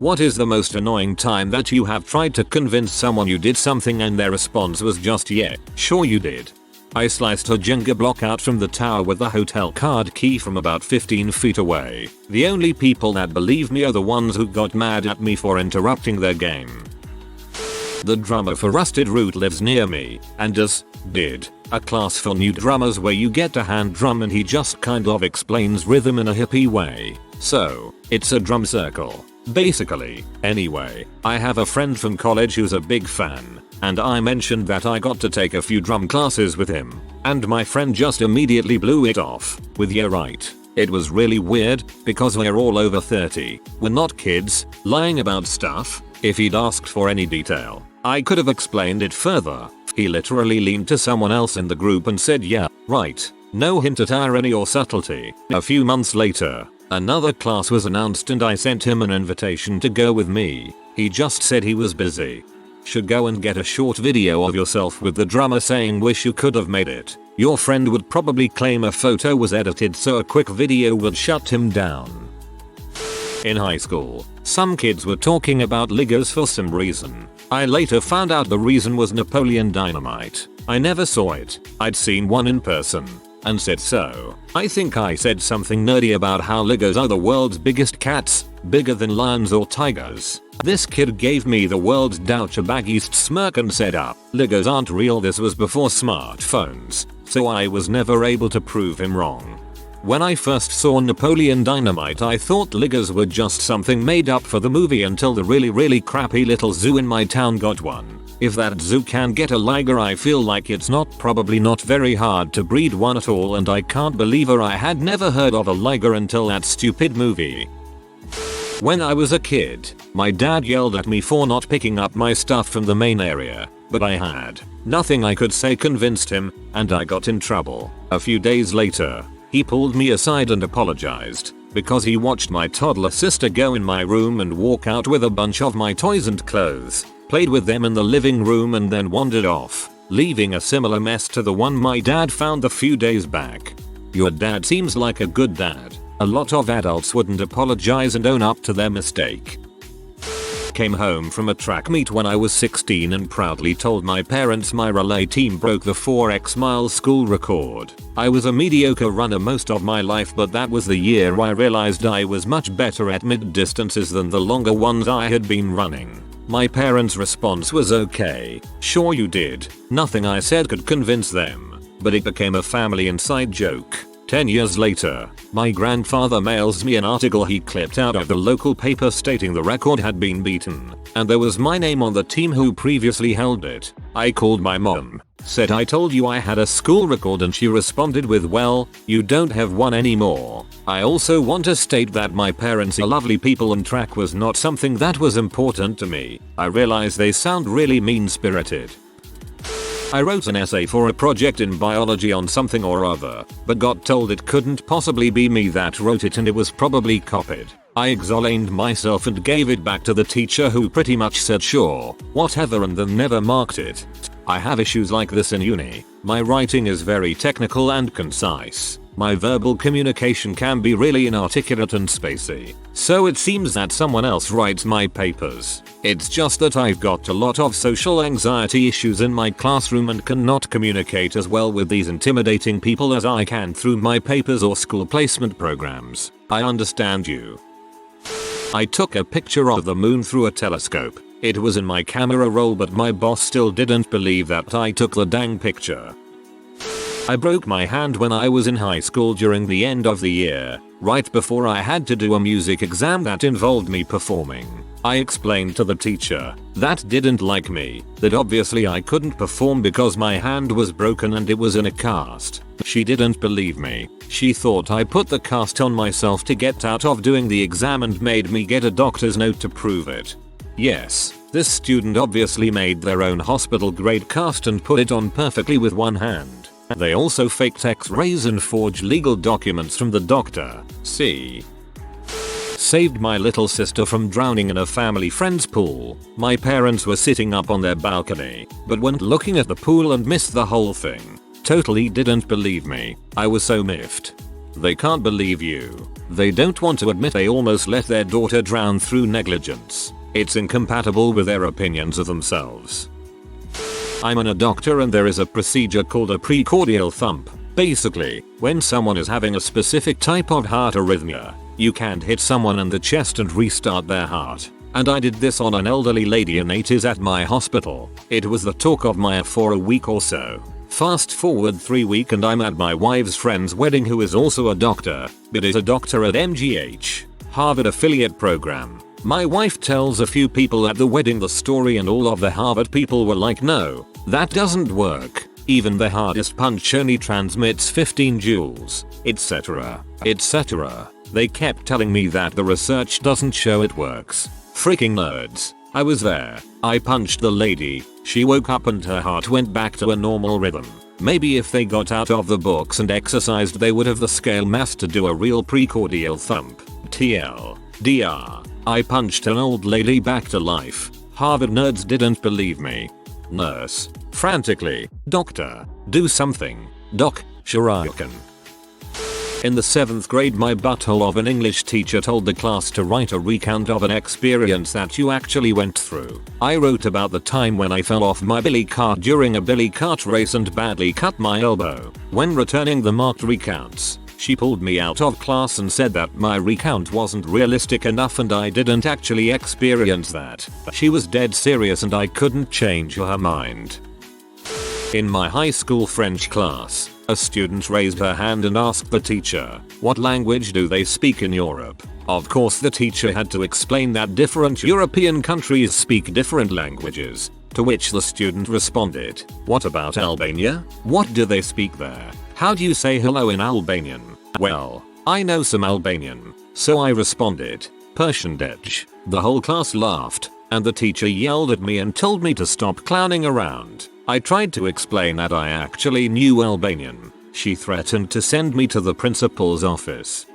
What is the most annoying time that you have tried to convince someone you did something and their response was just yeah, sure you did? I sliced a Jenga block out from the tower with the hotel card key from about 15 feet away. The only people that believe me are the ones who got mad at me for interrupting their game. The drummer for Rusted Root lives near me and did a class for new drummers where you get to hand drum and he just kind of explains rhythm in a hippie way. So, it's a drum circle, basically. Anyway, I have a friend from college who's a big fan, and I mentioned that I got to take a few drum classes with him, and my friend just immediately blew it off with yeah right. It was really weird, because we're all over 30, we're not kids, lying about stuff. If he'd asked for any detail, I could have explained it further. He literally leaned to someone else in the group and said yeah, right. No hint at irony or subtlety. A few months later, another class was announced and I sent him an invitation to go with me. He just said he was busy. Should go and get a short video of yourself with the drummer saying wish you could have made it. Your friend would probably claim a photo was edited so a quick video would shut him down. In high school, some kids were talking about Liggers for some reason. I later found out the reason was Napoleon Dynamite. I never saw it. I'd seen one in person and said so. I think I said something nerdy about how Liggers are the world's biggest cats, bigger than lions or tigers. This kid gave me the world's douchebaggest smirk and said Liggers aren't real. This was before smartphones, so I was never able to prove him wrong. When I first saw Napoleon Dynamite I thought Liggers were just something made up for the movie until the really crappy little zoo in my town got one. If that zoo can get a liger I feel like it's probably not very hard to breed one at all and I can't believe I had never heard of a liger until that stupid movie. When I was a kid, my dad yelled at me for not picking up my stuff from the main area, but I had. Nothing I could say convinced him, and I got in trouble. A few days later, he pulled me aside and apologized, because he watched my toddler sister go in my room and walk out with a bunch of my toys and clothes, played with them in the living room and then wandered off, leaving a similar mess to the one my dad found a few days back. Your dad seems like a good dad. A lot of adults wouldn't apologize and own up to their mistake. Came home from a track meet when I was 16 and proudly told my parents my relay team broke the 4x miles school record. I was a mediocre runner most of my life, but that was the year I realized I was much better at mid distances than the longer ones I had been running. My parents' response was okay, sure you did. Nothing I said could convince them, but it became a family inside joke. 10 years later, my grandfather mails me an article he clipped out of the local paper stating the record had been beaten, and there was my name on the team who previously held it. I called my mom, said I told you I had a school record, and she responded with well, you don't have one anymore. I also want to state that my parents are lovely people and track was not something that was important to me. I realize they sound really mean-spirited. I wrote an essay for a project in biology on something or other, but got told it couldn't possibly be me that wrote it and it was probably copied. I explained myself and gave it back to the teacher, who pretty much said sure, whatever, and then never marked it. I have issues like this in uni. My writing is very technical and concise. My verbal communication can be really inarticulate and spacey. So it seems that someone else writes my papers. It's just that I've got a lot of social anxiety issues in my classroom and cannot communicate as well with these intimidating people as I can through my papers or school placement programs. I understand you. I took a picture of the moon through a telescope. It was in my camera roll, but my boss still didn't believe that I took the dang picture. I broke my hand when I was in high school during the end of the year, right before I had to do a music exam that involved me performing. I explained to the teacher that didn't like me, that obviously I couldn't perform because my hand was broken and it was in a cast. She didn't believe me. She thought I put the cast on myself to get out of doing the exam and made me get a doctor's note to prove it. Yes, this student obviously made their own hospital grade cast and put it on perfectly with one hand. They also faked x-rays and forged legal documents from the doctor. See? Saved my little sister from drowning in a family friend's pool. My parents were sitting up on their balcony, but went looking at the pool and missed the whole thing. Totally didn't believe me. I was so miffed. They can't believe you. They don't want to admit they almost let their daughter drown through negligence. It's incompatible with their opinions of themselves. I'm a doctor and there is a procedure called a precordial thump. Basically, when someone is having a specific type of heart arrhythmia, you can't hit someone in the chest and restart their heart. And I did this on an elderly lady in 80s at my hospital. It was the talk of my for a week or so. Fast forward 3 weeks and I'm at my wife's friend's wedding, who is also a doctor, but is a doctor at MGH, Harvard affiliate program. My wife tells a few people at the wedding the story and all of the Harvard people were like, no, that doesn't work. Even the hardest punch only transmits 15 joules, etc. etc. They kept telling me that the research doesn't show it works. Freaking nerds. I was there. I punched the lady. She woke up and her heart went back to a normal rhythm. Maybe if they got out of the books and exercised they would have the scale mass to do a real precordial thump. TLDR. I punched an old lady back to life. Harvard nerds didn't believe me. Nurse. Frantically. Doctor. Do something. Doc. Sure you can. In the 7th grade, my butthole of an English teacher told the class to write a recount of an experience that you actually went through. I wrote about the time when I fell off my billy cart during a billy cart race and badly cut my elbow. When returning the marked recounts, she pulled me out of class and said that my recount wasn't realistic enough and I didn't actually experience that. She was dead serious and I couldn't change her mind. In my high school French class, a student raised her hand and asked the teacher, what language do they speak in Europe? Of course the teacher had to explain that different European countries speak different languages, to which the student responded, what about Albania? What do they speak there? How do you say hello in Albanian? Well, I know some Albanian, so I responded, Persiandej. The whole class laughed, and the teacher yelled at me and told me to stop clowning around. I tried to explain that I actually knew Albanian. She threatened to send me to the principal's office.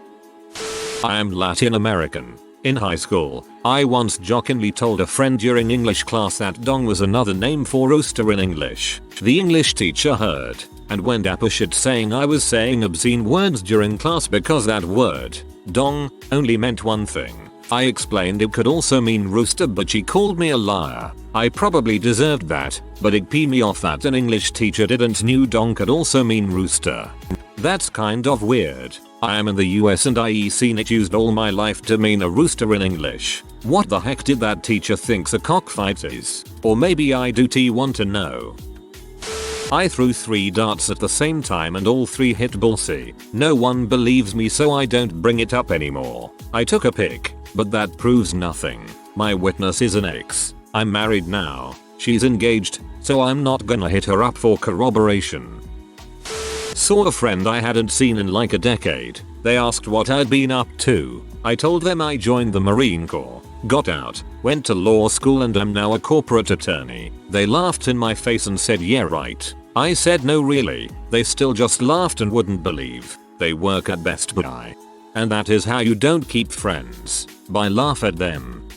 I am Latin American. In high school, I once jokingly told a friend during English class that dong was another name for rooster in English. The English teacher heard and went apeshit saying I was saying obscene words during class because that word, dong, only meant one thing. I explained it could also mean rooster, but she called me a liar. I probably deserved that, but it peed me off that an English teacher didn't knew dong could also mean rooster. That's kind of weird. I am in the US and I seen it used all my life to mean a rooster in English. What the heck did that teacher thinks a cockfight is? Or maybe I do want to know. I threw 3 darts at the same time and all 3 hit bullseye. No one believes me, so I don't bring it up anymore. I took a pic, but that proves nothing. My witness is an ex. I'm married now. She's engaged, so I'm not gonna hit her up for corroboration. Saw a friend I hadn't seen in like a decade. They asked what I'd been up to. I told them I joined the Marine Corps, got out, went to law school and am now a corporate attorney. They laughed in my face and said, yeah right. I said no really. They still just laughed and wouldn't believe. They work at Best Buy. And that is how you don't keep friends. By laugh at them.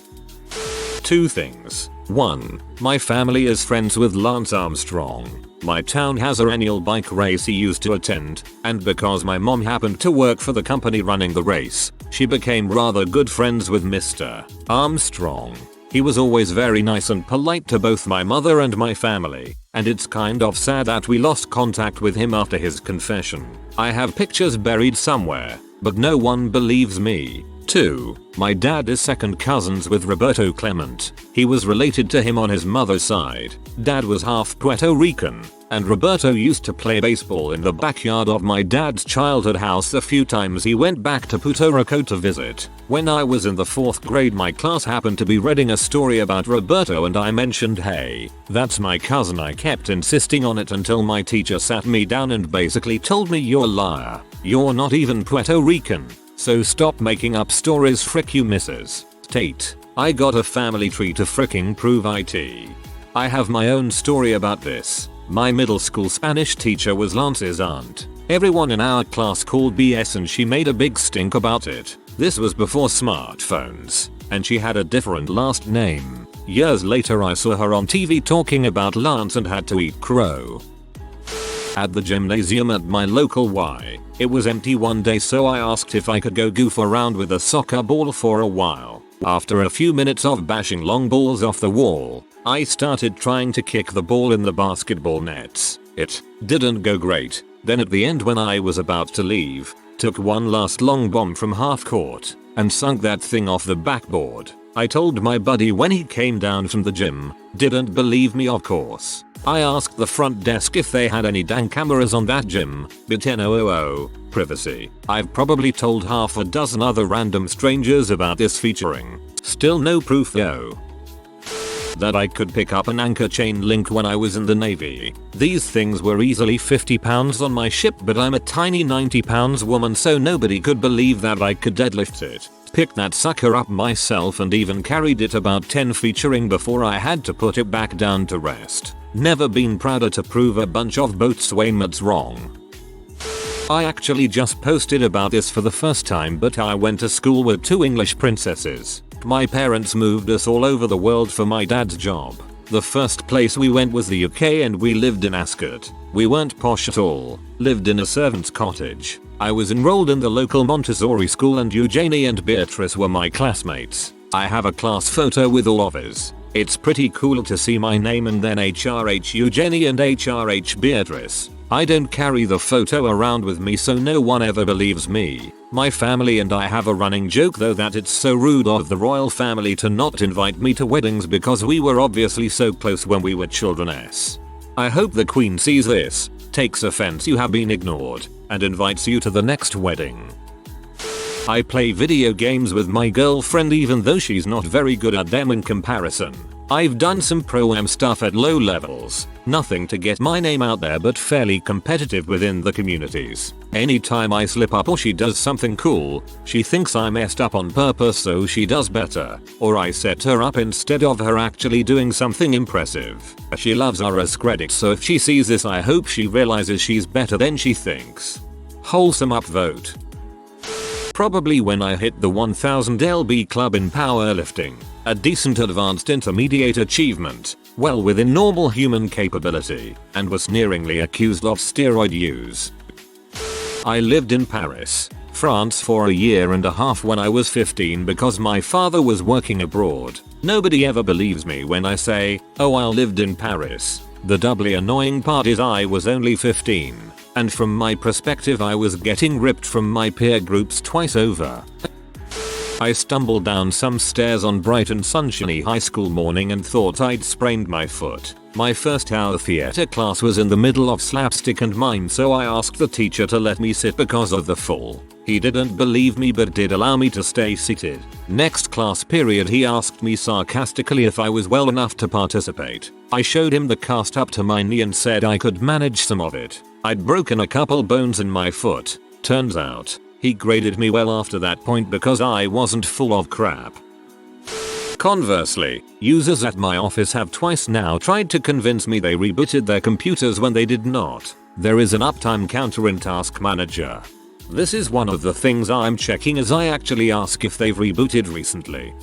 2 things. 1. My family is friends with Lance Armstrong. My town has an annual bike race he used to attend, and because my mom happened to work for the company running the race, she became rather good friends with Mr. Armstrong. He was always very nice and polite to both my mother and my family, and it's kind of sad that we lost contact with him after his confession. I have pictures buried somewhere, but no one believes me. 2. My dad is second cousins with Roberto Clemente. He was related to him on his mother's side. Dad was half Puerto Rican, and Roberto used to play baseball in the backyard of my dad's childhood house a few times he went back to Puerto Rico to visit. When I was in the 4th grade, my class happened to be reading a story about Roberto and I mentioned, hey, that's my cousin. I kept insisting on it until my teacher sat me down and basically told me, you're a liar. You're not even Puerto Rican. So stop making up stories, frick you Mrs. Tate. I got a family tree to fricking prove it. I have my own story about this. My middle school Spanish teacher was Lance's aunt. Everyone in our class called BS and she made a big stink about it. This was before smartphones, and she had a different last name. Years later I saw her on TV talking about Lance and had to eat crow. At the gymnasium at my local Y, it was empty one day, so I asked if I could go goof around with a soccer ball for a while. After a few minutes of bashing long balls off the wall, I started trying to kick the ball in the basketball nets. It didn't go great. Then at the end, when I was about to leave, took one last long bomb from half court and sunk that thing off the backboard. I told my buddy when he came down from the gym. Didn't believe me, of course. I asked the front desk if they had any dang cameras on that gym, but no, privacy. I've probably told half a dozen other random strangers about this featuring. Still no proof though. That I could pick up an anchor chain link when I was in the Navy. These things were easily 50 pounds on my ship, but I'm a tiny 90 pounds woman, so nobody could believe that I could deadlift it. Picked that sucker up myself and even carried it about 10 featuring before I had to put it back down to rest. Never been prouder to prove a bunch of boatswainmates wrong. I actually just posted about this for the first time, but I went to school with 2 English princesses. My parents moved us all over the world for my dad's job. The first place we went was the UK and we lived in Ascot. We weren't posh at all, lived in a servant's cottage. I was enrolled in the local Montessori school and Eugenie and Beatrice were my classmates. I have a class photo with all of us. It's pretty cool to see my name and then HRH Eugenie and HRH Beatrice. I don't carry the photo around with me, so no one ever believes me. My family and I have a running joke though that it's so rude of the royal family to not invite me to weddings because we were obviously so close when we were children. I hope the Queen sees this, takes offense you have been ignored, and invites you to the next wedding. I play video games with my girlfriend even though she's not very good at them in comparison. I've done some pro-am stuff at low levels, nothing to get my name out there but fairly competitive within the communities. Anytime I slip up or she does something cool, she thinks I messed up on purpose so she does better, or I set her up instead of her actually doing something impressive. She loves RS credits, so if she sees this I hope she realizes she's better than she thinks. Wholesome upvote. Probably when I hit the 1000 lb club in powerlifting, a decent advanced intermediate achievement, well within normal human capability, and was sneeringly accused of steroid use. I lived in Paris, France for a year and a half when I was 15 because my father was working abroad. Nobody ever believes me when I say, oh, I lived in Paris. The doubly annoying part is I was only 15. And from my perspective I was getting ripped from my peer groups twice over. I stumbled down some stairs on bright and sunshiny high school morning and thought I'd sprained my foot. My first hour theater class was in the middle of slapstick and mime, so I asked the teacher to let me sit because of the fall. He didn't believe me but did allow me to stay seated. Next class period he asked me sarcastically if I was well enough to participate. I showed him the cast up to my knee and said I could manage some of it. I'd broken a couple bones in my foot. Turns out, he graded me well after that point because I wasn't full of crap. Conversely, users at my office have twice now tried to convince me they rebooted their computers when they did not. There is an uptime counter in Task Manager. This is one of the things I'm checking as I actually ask if they've rebooted recently.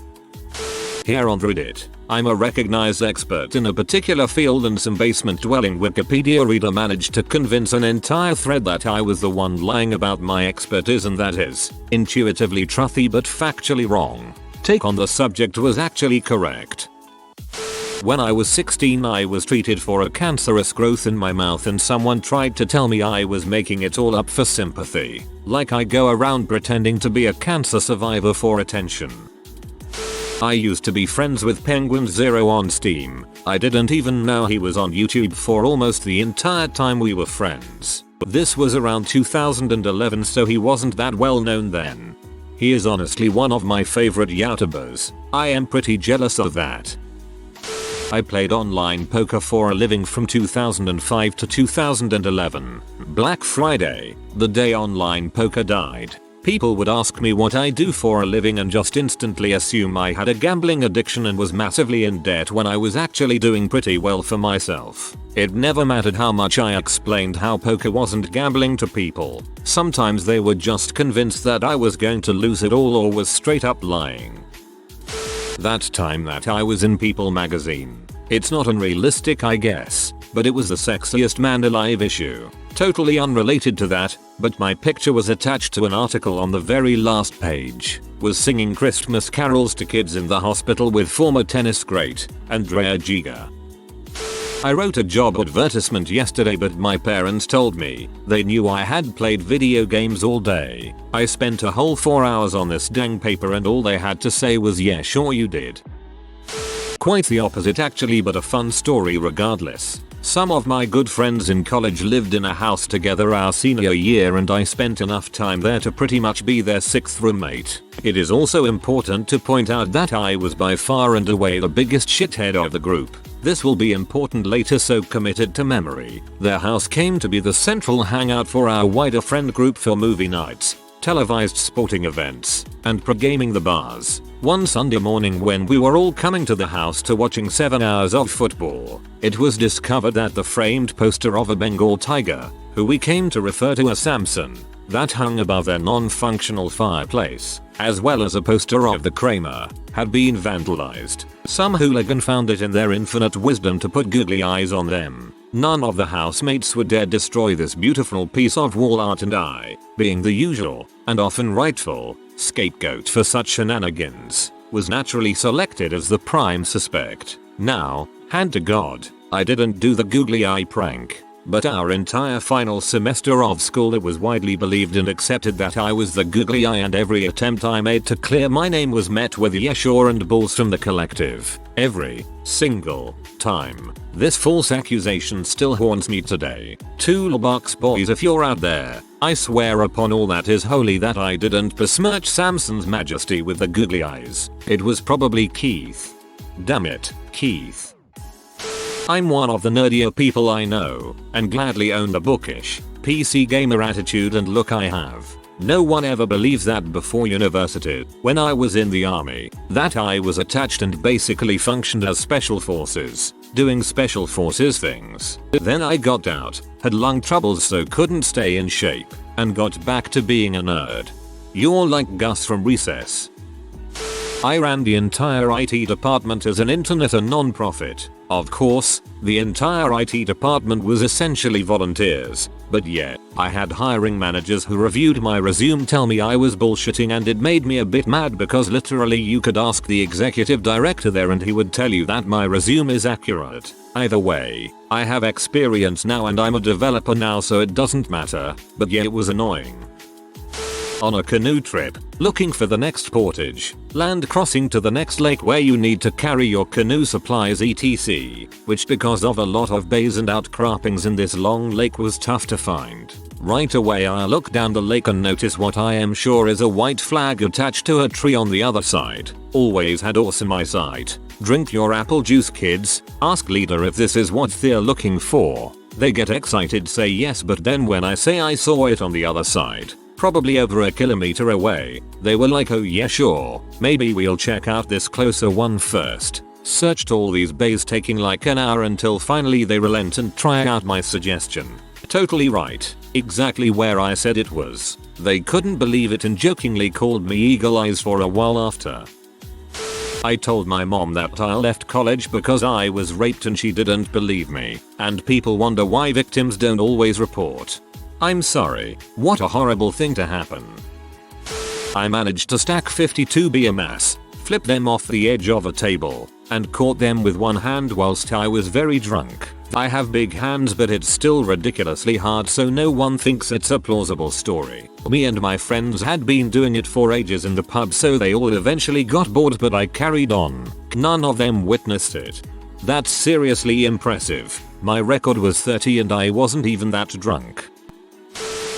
Here on Reddit, I'm a recognized expert in a particular field and some basement-dwelling Wikipedia reader managed to convince an entire thread that I was the one lying about my expertise, and that is intuitively truthy but factually wrong. Take on the subject was actually correct. When I was 16 I was treated for a cancerous growth in my mouth and someone tried to tell me I was making it all up for sympathy. Like I go around pretending to be a cancer survivor for attention. I used to be friends with Penguin Zero on Steam. I didn't even know he was on YouTube for almost the entire time we were friends. This was around 2011, so he wasn't that well known then. He is honestly one of my favorite YouTubers. I am pretty jealous of that. I played online poker for a living from 2005 to 2011. Black Friday, the day online poker died. People would ask me what I do for a living and just instantly assume I had a gambling addiction and was massively in debt when I was actually doing pretty well for myself. It never mattered how much I explained how poker wasn't gambling to people. Sometimes they were just convinced that I was going to lose it all or was straight up lying. That time that I was in People magazine. It's not unrealistic I guess, but it was the sexiest man alive issue. Totally unrelated to that, but my picture was attached to an article on the very last page. Was singing Christmas carols to kids in the hospital with former tennis great Andrea Giga. I wrote a job advertisement yesterday, but my parents told me they knew I had played video games all day. I spent a whole 4 hours on this dang paper and all they had to say was yeah sure you did. Quite the opposite actually, but a fun story regardless. Some of my good friends in college lived in a house together our senior year and I spent enough time there to pretty much be their 6th roommate. It is also important to point out that I was by far and away the biggest shithead of the group. This will be important later, so commit it to memory. Their house came to be the central hangout for our wider friend group for movie nights, televised sporting events, and pre-gaming the bars. One Sunday morning when we were all coming to the house to watching 7 hours of football, it was discovered that the framed poster of a Bengal tiger, who we came to refer to as Samson, that hung above their non-functional fireplace, as well as a poster of the Kramer, had been vandalized. Some hooligan found it in their infinite wisdom to put googly eyes on them. None of the housemates would dare destroy this beautiful piece of wall art, and I, being the usual, and often rightful, scapegoat for such shenanigans, was naturally selected as the prime suspect. Now, hand to God, I didn't do the googly eye prank, but our entire final semester of school it was widely believed and accepted that I was the googly eye, and every attempt I made to clear my name was met with yeah sure and balls from the collective. Every single time. This false accusation still haunts me today. Toolbox boys, if you're out there, I swear upon all that is holy that I didn't besmirch Samson's majesty with the googly eyes. It was probably Keith. Damn it, Keith. I'm one of the nerdier people I know, and gladly own the bookish, PC gamer attitude and look I have. No one ever believes that before university, when I was in the army, that I was attached and basically functioned as special forces, doing special forces things. Then I got out, had lung troubles so couldn't stay in shape, and got back to being a nerd. You're like Gus from Recess. I ran the entire IT department as an internet and non-profit. Of course, the entire IT department was essentially volunteers, but yeah, I had hiring managers who reviewed my resume tell me I was bullshitting, and it made me a bit mad because literally you could ask the executive director there and he would tell you that my resume is accurate. Either way, I have experience now and I'm a developer now, so it doesn't matter, but yeah, it was annoying. On a canoe trip, looking for the next portage, land crossing to the next lake where you need to carry your canoe supplies etc, which because of a lot of bays and outcroppings in this long lake was tough to find. Right away I look down the lake and notice what I am sure is a white flag attached to a tree on the other side. Always had awesome eyesight. Drink your apple juice kids, ask leader if this is what they're looking for. They get excited, say yes, but then when I say I saw it on the other side, probably over a kilometer away, they were like oh yeah sure, maybe we'll check out this closer one first. Searched all these bays taking like an hour until finally they relent and try out my suggestion. Totally right, exactly where I said it was. They couldn't believe it and jokingly called me eagle eyes for a while after. I told my mom that I left college because I was raped and she didn't believe me, and people wonder why victims don't always report. I'm sorry, what a horrible thing to happen. I managed to stack 52 biomass, flip them off the edge of a table, and caught them with one hand whilst I was very drunk. I have big hands but it's still ridiculously hard, so no one thinks it's a plausible story. Me and my friends had been doing it for ages in the pub, so they all eventually got bored, but I carried on. None of them witnessed it. That's seriously impressive. My record was 30 and I wasn't even that drunk.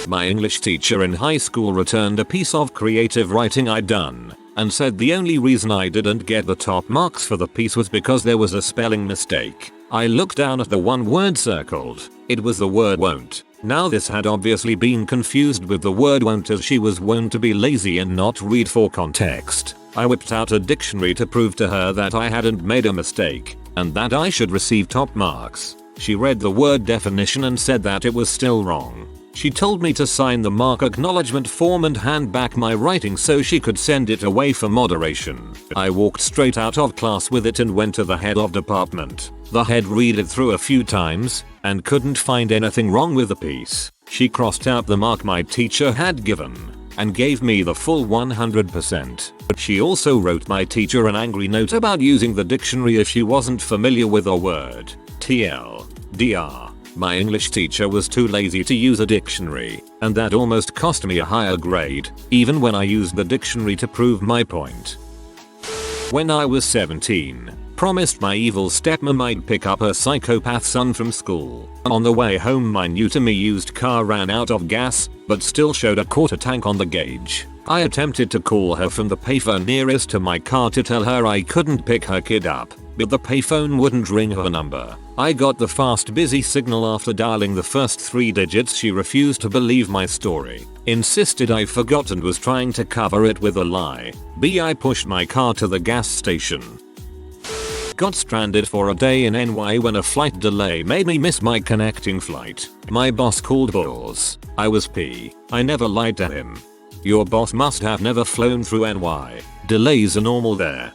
My English teacher in high school returned a piece of creative writing I'd done, and said the only reason I didn't get the top marks for the piece was because there was a spelling mistake. I looked down at the one word circled. It was the word won't. Now this had obviously been confused with the word won't, as she was wont to be lazy and not read for context. I whipped out a dictionary to prove to her that I hadn't made a mistake, and that I should receive top marks. She read the word definition and said that it was still wrong. She told me to sign the mark acknowledgement form and hand back my writing so she could send it away for moderation. I walked straight out of class with it and went to the head of department. The head read it through a few times and couldn't find anything wrong with the piece. She crossed out the mark my teacher had given and gave me the full 100%. She also wrote my teacher an angry note about using the dictionary if she wasn't familiar with a word. TLDR. My English teacher was too lazy to use a dictionary, and that almost cost me a higher grade, even when I used the dictionary to prove my point. When I was 17, promised my evil stepmom I'd pick up her psychopath son from school. On the way home my new to me used car ran out of gas, but still showed a quarter tank on the gauge. I attempted to call her from the payphone nearest to my car to tell her I couldn't pick her kid up, but the payphone wouldn't ring her number. I got the fast busy signal after dialing the first 3 digits. She refused to believe my story, insisted I forgot and was trying to cover it with a lie. I pushed my car to the gas station. Got stranded for a day in NY when a flight delay made me miss my connecting flight. My boss called balls. I was P. I never lied to him. Your boss must have never flown through NY. Delays are normal there.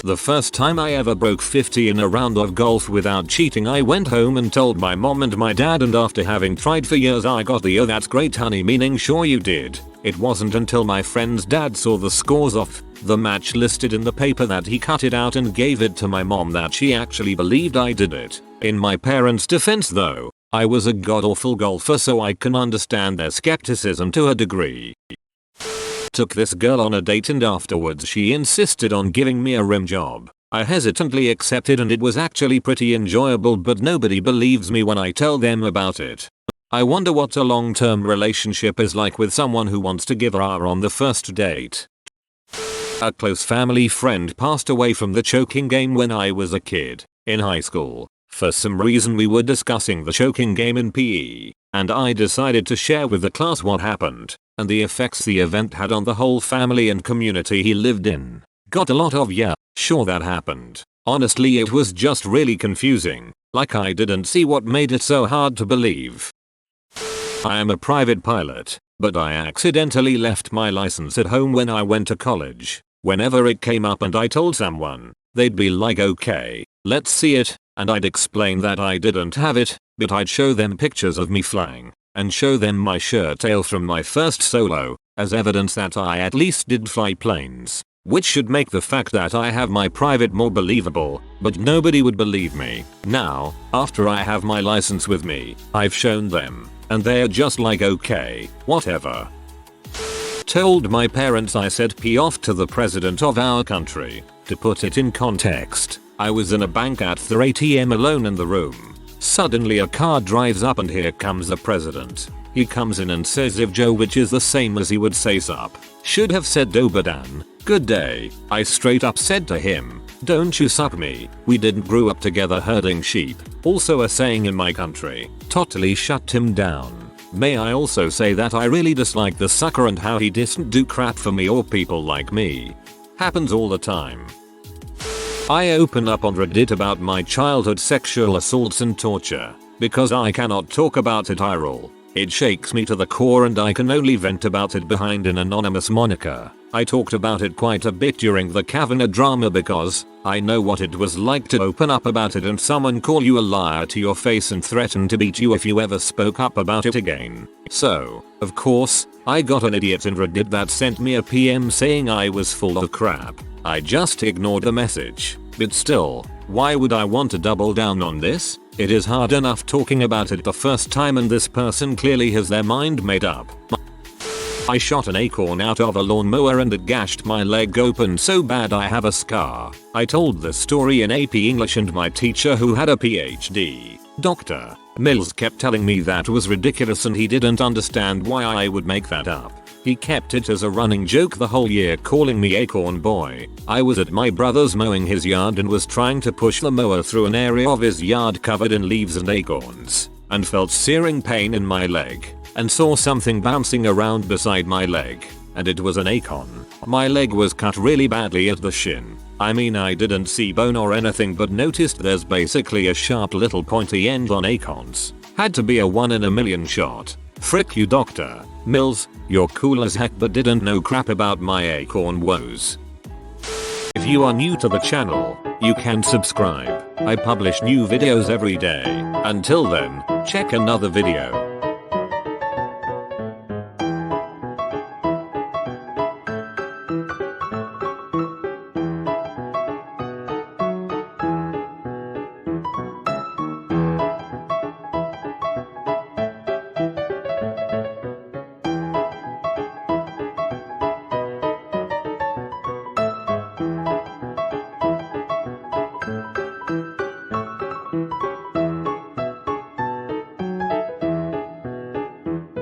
The first time I ever broke 50 in a round of golf without cheating, I went home and told my mom and my dad, and after having tried for years I got the "oh that's great honey" meaning sure you did. It wasn't until my friend's dad saw the scores of the match listed in the paper that he cut it out and gave it to my mom that she actually believed I did it. In my parents' defense though, I was a god-awful golfer, so I can understand their skepticism to a degree. Took this girl on a date and afterwards she insisted on giving me a rim job. I hesitantly accepted and it was actually pretty enjoyable, but nobody believes me when I tell them about it. I wonder what a long-term relationship is like with someone who wants to give her on the first date. A close family friend passed away from the choking game when I was a kid. In high school, for some reason we were discussing the choking game in PE, and I decided to share with the class what happened and the effects the event had on the whole family and community he lived in. Got a lot of "yeah, sure that happened." Honestly, it was just really confusing, like I didn't see what made it so hard to believe. I am a private pilot, but I accidentally left my license at home when I went to college. Whenever it came up and I told someone, they'd be like, "Okay, let's see it," and I'd explain that I didn't have it, but I'd show them pictures of me flying and show them my shirt tail from my first solo as evidence that I at least did fly planes, which should make the fact that I have my private more believable, but nobody would believe me. Now, after I have my license with me, I've shown them, and they're just like, "Okay, whatever." Told my parents I said "P off" to the president of our country. To put it in context, I was in a bank at the ATM alone in the room. Suddenly a car drives up and here comes the president. He comes in and says "if Joe," which is the same as he would say "sup." Should have said "Dobadan, good day." I straight up said to him, "Don't you suck me, we didn't grow up together herding sheep." Also a saying in my country. Totally shut him down. May I also say that I really dislike the sucker and how he doesn't do crap for me or people like me. Happens all the time. I open up on Reddit about my childhood sexual assaults and torture. Because I cannot talk about it, I roll. It shakes me to the core and I can only vent about it behind an anonymous moniker. I talked about it quite a bit during the Kavanaugh drama because I know what it was like to open up about it and someone call you a liar to your face and threaten to beat you if you ever spoke up about it again. So, of course, I got an idiot in Reddit that sent me a PM saying I was full of crap. I just ignored the message. But still, why would I want to double down on this? It is hard enough talking about it the first time and this person clearly has their mind made up. I shot an acorn out of a lawnmower and it gashed my leg open so bad I have a scar. I told this story in AP English and my teacher, who had a PhD, Dr. Mills, kept telling me that was ridiculous and he didn't understand why I would make that up. He kept it as a running joke the whole year, calling me Acorn Boy. I was at my brother's mowing his yard and was trying to push the mower through an area of his yard covered in leaves and acorns, and felt searing pain in my leg, and saw something bouncing around beside my leg, and it was an acorn. My leg was cut really badly at the shin. I mean, I didn't see bone or anything, but noticed there's basically a sharp little pointy end on acorns. Had to be a 1 in a million shot. Frick you Dr. Mills, you're cool as heck but didn't know crap about my acorn woes. If you are new to the channel, you can subscribe. I publish new videos every day. Until then, check another video.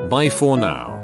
Bye for now.